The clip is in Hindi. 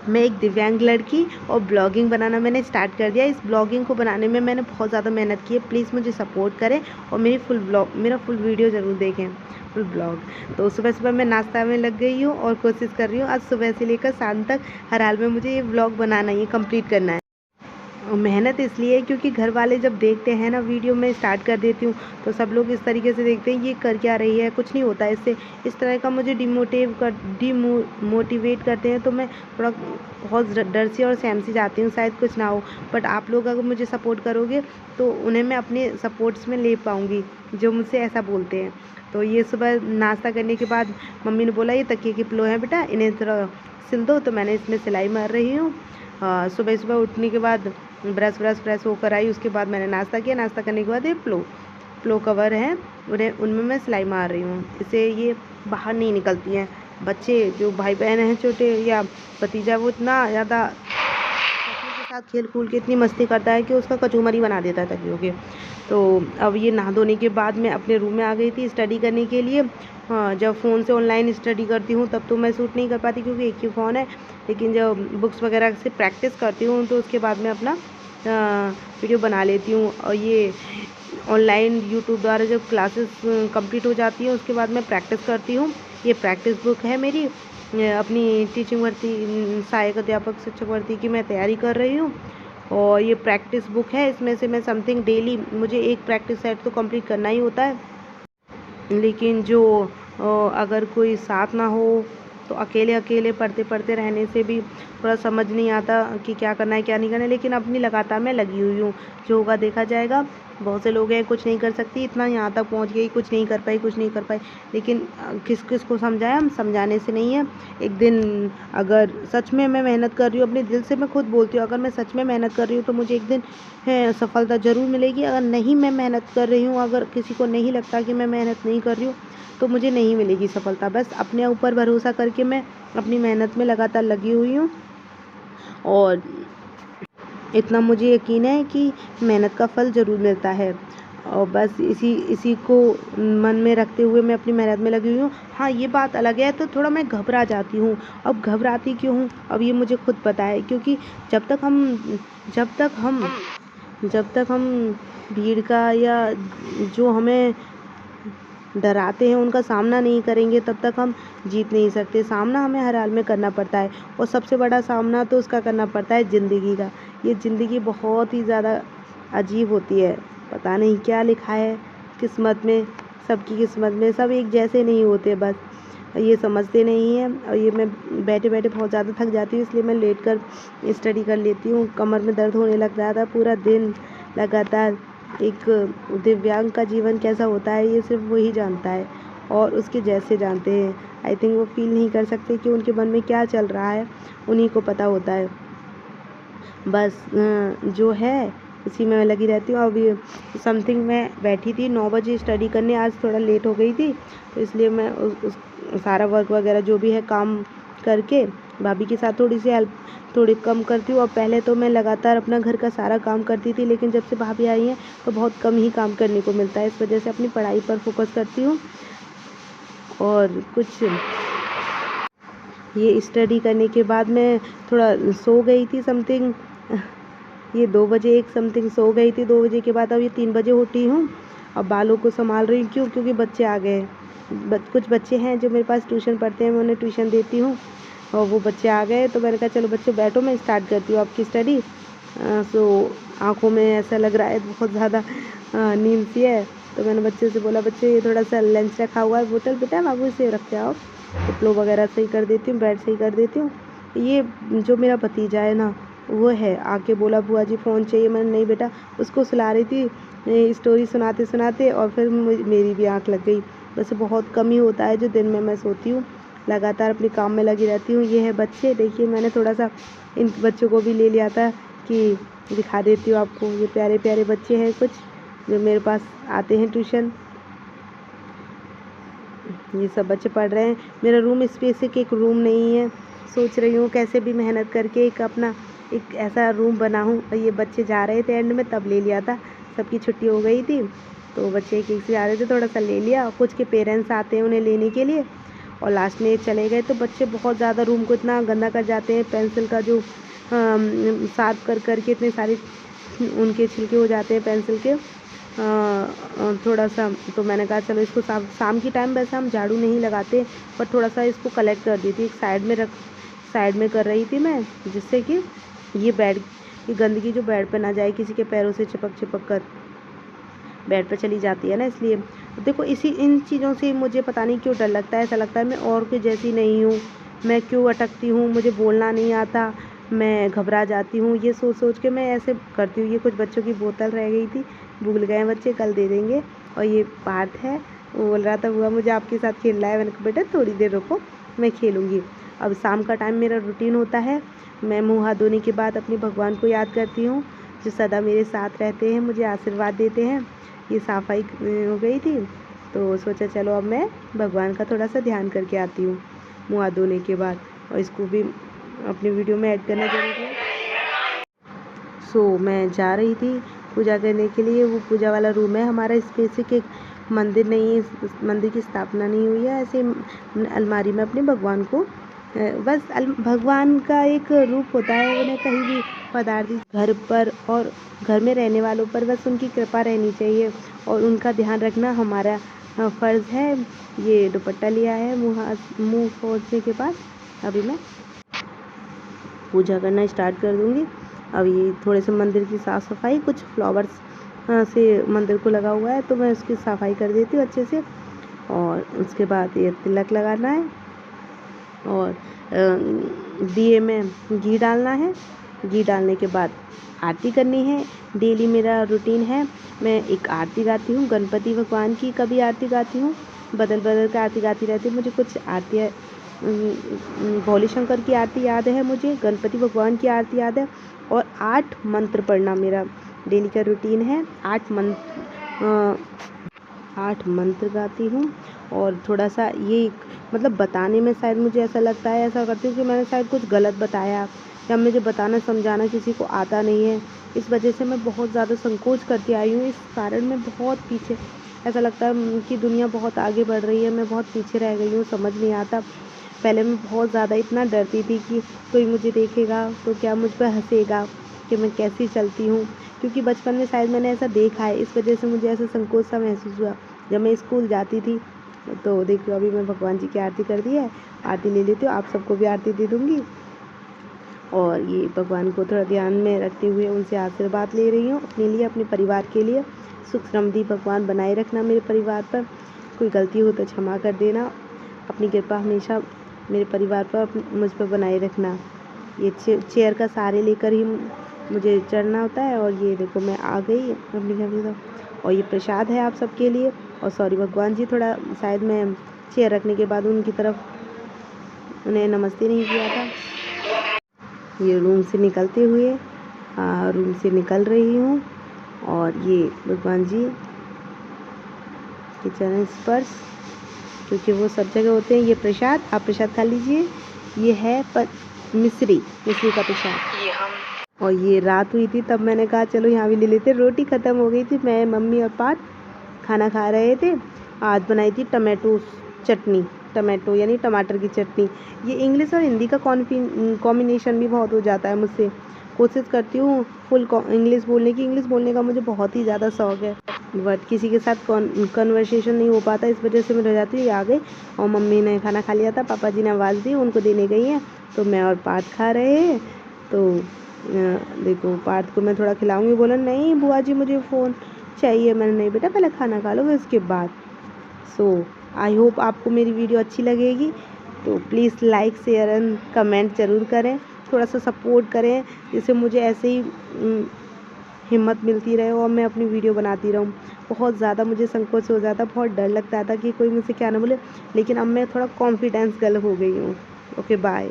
मैं एक दिव्यांग लड़की और ब्लॉगिंग बनाना मैंने स्टार्ट कर दिया। इस ब्लॉगिंग को बनाने में मैंने बहुत ज़्यादा मेहनत की है। प्लीज़ मुझे सपोर्ट करें और मेरा फुल वीडियो ज़रूर देखें, फुल ब्लॉग। तो सुबह-सुबह मैं नाश्ता में लग गई हूँ और कोशिश कर रही हूँ आज सुबह से लेकर शाम तक हर हाल में मुझे ये ब्लॉग बनाना ही कंप्लीट करना है। मेहनत इसलिए है क्योंकि घर वाले जब देखते हैं ना वीडियो मैं स्टार्ट कर देती हूँ तो सब लोग इस तरीके से देखते हैं ये कर क्या रही है, कुछ नहीं होता है इससे। इस तरह का मुझे डिमोटिवेट करते हैं तो मैं थोड़ा बहुत डर सी और सहम सी जाती हूँ शायद कुछ ना हो। बट आप लोग अगर मुझे सपोर्ट करोगे तो उन्हें मैं अपने सपोर्ट्स में ले पाऊँगी जो मुझसे ऐसा बोलते हैं। तो ये सुबह नाश्ता करने के बाद मम्मी ने बोला ये तकिए के पिलो हैं बेटा, इन्हें थोड़ा सिल दो, तो मैंने इसमें सिलाई मार रही हूँ। सुबह-सुबह उठने के बाद फ्रेश होकर आई, उसके बाद मैंने नाश्ता किया। नाश्ता करने के बाद ये पिलो कवर हैं, उनमें मैं सिलाई मार रही हूँ। इससे ये बाहर नहीं निकलती हैं। बच्चे जो भाई-बहन हैं छोटे या भतीजा वो इतना ज़्यादा तकिए के साथ खेल-कूद के इतनी मस्ती करता है कि उसका कचूमर ही बना देता है तकियों के। तो अब ये नहा धोने के बाद मैं अपने रूम में आ गई थी स्टडी करने के लिए। हाँ, जब फ़ोन से ऑनलाइन स्टडी करती हूँ तब तो मैं शूट नहीं कर पाती क्योंकि एक ही फ़ोन है। लेकिन जब बुक्स वगैरह से प्रैक्टिस करती हूँ तो उसके बाद मैं अपना वीडियो बना लेती हूँ। और ये ऑनलाइन यूट्यूब द्वारा जब क्लासेस कंप्लीट हो जाती हैं उसके बाद मैं प्रैक्टिस करती हूँ। ये प्रैक्टिस बुक है मेरी अपनी टीचिंग भर्ती सहायक अध्यापक शिक्षक भर्ती की मैं तैयारी कर रही हूँ। और ये प्रैक्टिस बुक है, इसमें से मैं समथिंग डेली मुझे एक प्रैक्टिस सेट तो कंप्लीट करना ही होता है। लेकिन जो अगर कोई साथ ना हो तो अकेले पढ़ते रहने से भी थोड़ा समझ नहीं आता कि क्या करना है क्या नहीं करना है। लेकिन अपनी लगातार मैं लगी हुई हूँ, जो होगा देखा जाएगा। बहुत से लोग हैं कुछ नहीं कर सकती, इतना यहाँ तक पहुँच गई, कुछ नहीं कर पाई। लेकिन किस किस को समझाएं, हम समझाने से नहीं है। एक दिन अगर सच में मैं मेहनत कर रही हूँ, अपने दिल से मैं खुद बोलती हूँ, अगर मैं सच में मेहनत कर रही हूँ तो मुझे एक दिन सफलता ज़रूर मिलेगी। अगर नहीं मैं मेहनत कर रही हूँ, अगर किसी को नहीं लगता कि मैं मेहनत नहीं कर रही हूँ तो मुझे नहीं मिलेगी सफलता। बस अपने ऊपर भरोसा करके मैं अपनी मेहनत में लगातार लगी हुई हूँ और इतना मुझे यकीन है कि मेहनत का फल ज़रूर मिलता है। और बस इसी को मन में रखते हुए मैं अपनी मेहनत में लगी हुई हूँ। हाँ, ये बात अलग है तो थोड़ा मैं घबरा जाती हूँ। अब घबराती क्यों हूँ अब ये मुझे खुद पता है, क्योंकि जब तक हम भीड़ का या जो हमें डराते हैं उनका सामना नहीं करेंगे तब तक हम जीत नहीं सकते। सामना हमें हर हाल में करना पड़ता है और सबसे बड़ा सामना तो उसका करना पड़ता है ज़िंदगी का। ये ज़िंदगी बहुत ही ज़्यादा अजीब होती है, पता नहीं क्या लिखा है किस्मत में। सबकी किस्मत में सब एक जैसे नहीं होते, बस ये समझते नहीं हैं। और ये मैं बैठे बहुत ज़्यादा थक जाती हूँ, इसलिए मैं लेट कर स्टडी कर लेती हूँ। कमर में दर्द होने लग जाता है पूरा दिन लगातार। एक दिव्यांग का जीवन कैसा होता है ये सिर्फ वही जानता है और उसके जैसे जानते हैं। आई थिंक वो फील नहीं कर सकते कि उनके मन में क्या चल रहा है, उन्हीं को पता होता है। बस जो है इसी में मैं लगी रहती हूँ। अभी समथिंग मैं बैठी थी 9 बजे स्टडी करने, आज थोड़ा लेट हो गई थी तो इसलिए मैं उस सारा वर्क वगैरह जो भी है काम करके भाभी के साथ थोड़ी कम करती हूँ। और पहले तो मैं लगातार अपना घर का सारा काम करती थी, लेकिन जब से भाभी आई हैं तो बहुत कम ही काम करने को मिलता है। इस वजह से अपनी पढ़ाई पर फोकस करती हूँ और कुछ ये स्टडी करने के बाद मैं थोड़ा सो गई थी समथिंग ये 2 बजे एक समथिंग सो गई थी। 2 बजे के बाद अब ये 3 बजे उठी हूँ। अब बालों को संभाल रही हूँ, क्योंकि बच्चे आ गए हैं। कुछ बच्चे हैं जो मेरे पास ट्यूशन पढ़ते हैं, मैं उन्हें ट्यूशन देती हूँ और वो बच्चे आ गए तो मैंने कहा चलो बच्चों बैठो, मैं स्टार्ट करती हूँ आपकी स्टडी। सो आँखों में ऐसा लग रहा है बहुत ज़्यादा नींद सी है। तो मैंने बच्चे से बोला बच्चे ये थोड़ा सा लंच रखा हुआ है बोतल, बेटा बाबू इसे रख के आओ। तो फ्लो वगैरह सही कर देती हूँ, बेड सही कर देती हूँ। ये जो मेरा भतीजा है ना वो है आके बोला बुआ जी फ़ोन चाहिए। मैंने नहीं बेटा, उसको सुला रही थी स्टोरी सुनाते और फिर मेरी भी आँख लग गई। वैसे बहुत कम ही होता है जो दिन में मैं सोती हूँ, लगातार अपने काम में लगी रहती हूँ। ये है बच्चे, देखिए मैंने थोड़ा सा इन बच्चों को भी ले लिया था कि दिखा देती हूँ आपको। ये प्यारे प्यारे बच्चे हैं कुछ जो मेरे पास आते हैं ट्यूशन। ये सब बच्चे पढ़ रहे हैं। मेरा रूम स्पेसिफिक एक रूम नहीं है, सोच रही हूँ कैसे भी मेहनत करके एक ऐसा रूम बनाऊँ। और ये बच्चे जा रहे थे एंड में तब ले लिया था, सबकी छुट्टी हो गई थी तो बच्चे एक से जा रहे थे, थोड़ा सा ले लिया। कुछ के पेरेंट्स आते हैं उन्हें लेने के लिए और लास्ट में ये चले गए। तो बच्चे बहुत ज़्यादा रूम को इतना गंदा कर जाते हैं, पेंसिल का जो साफ कर कर के इतने सारे उनके छिलके हो जाते हैं पेंसिल के थोड़ा सा। तो मैंने कहा चलो इसको शाम की टाइम वैसे हम झाड़ू नहीं लगाते, पर थोड़ा सा इसको कलेक्ट कर दी थी, एक साइड में कर रही थी मैं, जिससे कि ये गंदगी जो बेड पे ना जाए, किसी के पैरों से चिपक कर बेड पे चली जाती है ना, इसलिए। देखो इन चीज़ों से मुझे पता नहीं क्यों डर लगता है, ऐसा लगता है मैं और के जैसी नहीं हूँ, मैं क्यों अटकती हूँ, मुझे बोलना नहीं आता, मैं घबरा जाती हूँ, ये सोच के मैं ऐसे करती हूँ। ये कुछ बच्चों की बोतल रह गई थी, भूल गए बच्चे, कल दे देंगे। और ये पार्थ है, वो बोल रहा था हुआ मुझे आपके साथ खेल रहा है। मैंने कहा बेटा थोड़ी देर रुको, मैं खेलूँगी। अब शाम का टाइम मेरा रूटीन होता है, मैं मुँह हाथ धोने के बाद अपने भगवान को याद करती हूँ, जो सदा मेरे साथ रहते हैं, मुझे आशीर्वाद देते हैं। ये सफाई हो गई थी, तो सोचा चलो अब मैं भगवान का थोड़ा सा ध्यान करके आती हूँ मुँह हाथ धोने के बाद, और इसको भी अपनी वीडियो में ऐड करना जरूरी है। मैं जा रही थी पूजा करने के लिए। वो पूजा वाला रूम है हमारा, स्पेसिफिक एक मंदिर नहीं है, मंदिर की स्थापना नहीं हुई है, ऐसे अलमारी में अपने भगवान को बस भगवान का एक रूप होता है, उन्हें कहीं भी पधार दी, घर पर और घर में रहने वालों पर बस उनकी कृपा रहनी चाहिए और उनका ध्यान रखना हमारा फ़र्ज़ है। ये दुपट्टा लिया है मुँह पोंछने के बाद अभी मैं पूजा करना स्टार्ट कर दूँगी। अब ये थोड़े से मंदिर की साफ़ सफाई, कुछ फ्लावर्स से मंदिर को लगा हुआ है, तो मैं उसकी सफाई कर देती हूँ अच्छे से। और उसके बाद ये तिलक लगाना है और दिए में घी डालना है। घी डालने के बाद आरती करनी है। डेली मेरा रूटीन है, मैं एक आरती गाती हूँ गणपति भगवान की, कभी आरती गाती हूँ, बदल कर आरती गाती रहती हूँ। मुझे कुछ आरती भोले शंकर की आरती याद है, मुझे गणपति भगवान की आरती याद है, और 8 मंत्र पढ़ना मेरा डेली का रूटीन है। 8 मंत्र गाती हूँ। और थोड़ा सा ये मतलब बताने में शायद मुझे ऐसा लगता है, ऐसा करती हूँ कि मैंने शायद कुछ गलत बताया, या मुझे बताना समझाना किसी को आता नहीं है, इस वजह से मैं बहुत ज़्यादा संकोच करती आई हूँ। इस कारण मैं बहुत पीछे, ऐसा लगता है कि दुनिया बहुत आगे बढ़ रही है, मैं बहुत पीछे रह गई हूँ, समझ नहीं आता। पहले मैं बहुत ज़्यादा इतना डरती थी कि कोई मुझे देखेगा तो क्या मुझ पर हंसेगा कि मैं कैसी चलती हूँ, क्योंकि बचपन में शायद मैंने ऐसा देखा है, इस वजह से मुझे ऐसा संकोच सा महसूस हुआ जब मैं स्कूल जाती थी। तो देखो अभी मैं भगवान जी की आरती कर दी है, आरती ले लेती हूँ, आप सबको भी आरती दे दूँगी। और ये भगवान को थोड़ा ध्यान में रखते हुए उनसे आशीर्वाद ले रही हूँ अपने लिए, अपने परिवार के लिए। सुख समृद्धि भगवान बनाए रखना मेरे परिवार पर, कोई गलती हो तो क्षमा कर देना, अपनी कृपा हमेशा मेरे परिवार पर मुझ पर बनाए रखना। ये चेयर का सहारे लेकर ही मुझे चढ़ना होता है। और ये देखो मैं आ गई अपनी घर में, और ये प्रसाद है आप सबके लिए। और सॉरी भगवान जी, थोड़ा शायद मैं चेयर रखने के बाद उनकी तरफ उन्हें नमस्ते नहीं किया था। ये रूम से निकल रही हूँ, और ये भगवान जी के चरण स्पर्श, क्योंकि वो सब जगह होते हैं। ये प्रसाद, आप प्रसाद खा लीजिए, ये है मिश्री का प्रसाद। और ये रात हुई थी तब मैंने कहा चलो यहाँ भी ले लेते। रोटी ख़त्म हो गई थी, मैं मम्मी और पार्थ खाना खा रहे थे। आज बनाई थी टमाटो यानी टमाटर की चटनी। ये इंग्लिश और हिंदी का कॉम्बिनेशन भी बहुत हो जाता है मुझसे। कोशिश करती हूँ फुल इंग्लिश बोलने की, इंग्लिश बोलने का मुझे बहुत ही ज़्यादा शौक़ है, बट किसी के साथ कन्वर्सेशन नहीं हो पाता, इस वजह से मैं रह जाती हूँ। ये आ गई और मम्मी ने खाना खा लिया था, पापा जी ने आवाज़ दी, उनको देने गई हैं, तो मैं और पार्थ खा रहे हैं। तो देखो पार्थ को मैं थोड़ा खिलाऊंगी, बोला नहीं बुआ जी मुझे फ़ोन चाहिए। मैंने नहीं बेटा पहले खाना खा लो फिर उसके बाद। आई होप आपको मेरी वीडियो अच्छी लगेगी, तो please like share and comment ज़रूर करें, थोड़ा सा सपोर्ट करें, जिससे मुझे ऐसे ही हिम्मत मिलती रहे और मैं अपनी वीडियो बनाती रहूँ। बहुत ज़्यादा मुझे संकोच हो जाता, बहुत डर लगता था कि कोई मुझसे क्या ना बोले, लेकिन अब मैं थोड़ा कॉन्फिडेंस गर्ल हो गई हूँ। Okay bye.